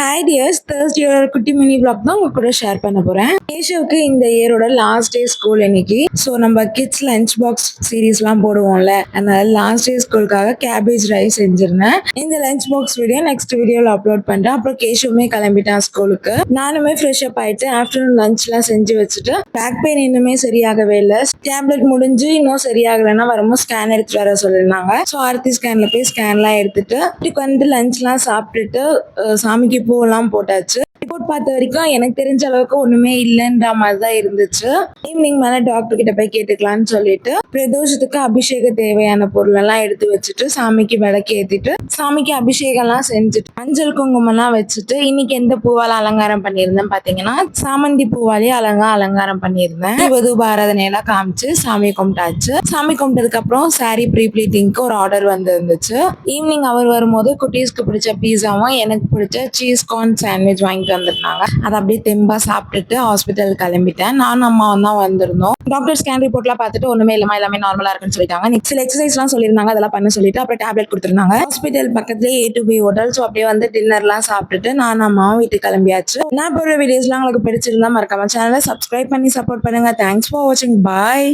Hi tears, தேர்ஸ்டேயோட குட்டி mini vlog தான் உங்க கூட ஷேர் பண்ண போறேன். கேஷவுக்கு இந்த இயரோட லாஸ்ட் டே ஸ்கூல் இன்னைக்கு. ஸோ நம்ம கிட்ஸ் லஞ்ச் பாக்ஸ் சீரீஸ்லாம் போடுவோம்ல, அதனால லாஸ்ட் டே ஸ்கூலுக்காக கேபேஜ் ரைஸ் செஞ்சிருந்தேன். இந்த லஞ்ச் பாக்ஸ் வீடியோ நெக்ஸ்ட் வீடியோவில் அப்லோட் பண்றேன். அப்புறம் கேஷவுமே கிளம்பிட்டான் ஸ்கூலுக்கு. நானுமே ஃப்ரெஷ் அப் ஆயிட்டு ஆஃப்டர்நூன் லஞ்ச்லாம் செஞ்சு வச்சுட்டு பேக் பெயின் இன்னுமே சரியாகவே இல்லை. டேப்லெட் முடிஞ்சு இன்னும் சரியாகலைன்னா வரும்போது ஸ்கேன் எடுத்துட்டு வர சொல்லியிருந்தாங்க. ஸோ ஆர்த்தி ஸ்கேன்ல போய் ஸ்கேன்லாம் எடுத்துட்டு வீட்டுக்கு வந்து லஞ்ச்லாம் சாப்பிட்டுட்டு சாமிக்கு பூவெல்லாம் போட்டாச்சு. ரிப்போர்ட் பார்த்த வரைக்கும் எனக்கு தெரிஞ்ச அளவுக்கு ஒண்ணுமே இல்லைன்ற மாதிரி தான் இருந்துச்சு. ஈவினிங் மேல டாக்டர் கிட்ட போய் கேட்டுக்கலாம்னு சொல்லிட்டு பிரதோஷத்துக்கு அபிஷேக தேவையான பொருள் எல்லாம் எடுத்து வச்சுட்டு சாமிக்கு விளக்கு ஏத்திட்டு சாமிக்கு அபிஷேகம் எல்லாம் செஞ்சுட்டு மஞ்சள் குங்குமம் எல்லாம் வச்சுட்டு இன்னைக்கு எந்த பூவால அலங்காரம் பண்ணியிருந்தேன் பாத்தீங்கன்னா சாமந்தி பூவாலேயே அலங்காரம் பண்ணியிருந்தேன். பாரதனை எல்லாம் காமிச்சு சாமி கும்பிட்டாச்சு. சாமி கும்பிட்டதுக்கு அப்புறம் சாரி ப்ரீ ப்ளீட்டிங்க்கு ஒரு ஆர்டர் வந்து இருந்துச்சு. ஈவினிங் அவர் வரும்போது குட்டீஸ்க்கு பிடிச்ச பீஸாவும் எனக்கு பிடிச்ச சீஸ் கார்ன் சாண்ட்விச் வாங்கிட்டு வந்திருந்தாங்க. அதை அப்படியே தெம்பா சாப்பிட்டுட்டு ஹாஸ்பிட்டல் கிளம்பிட்டேன். நானும் அம்மாவும் தான் வந்திருந்தோம். டாக்டர் ஸ்கேன் ரிப்போர்ட்லாம் பார்த்துட்டு ஒண்ணுமே இல்லமா, எல்லாமே நார்மலா இருக்குன்னு சொல்லிட்டாங்க. சில எக்ஸசைஸ்லாம் சொல்லியிருந்தாங்க, அதெல்லாம் பண்ண சொல்லிட்டு அப்புறம் டேப்லெட் கொடுத்துருந்தாங்க. ஹாஸ்பிட்டல் பக்கத்துலேயே A to B hotel. So அப்படியே வந்து டின்னர்லாம் சாப்பிட்டுட்டு நானும் அம்மாவும் வீட்டுக்கு கிளம்பியாச்சு. நான் போடுற வீடியோஸ்லாம் உங்களுக்கு பிடிச்சிருந்தா மறக்காம சேனலை சப்ஸ்கிரைப் பண்ணி சப்போர்ட் பண்ணுங்க. தேங்க்ஸ் ஃபார் வாட்சிங். பாய்.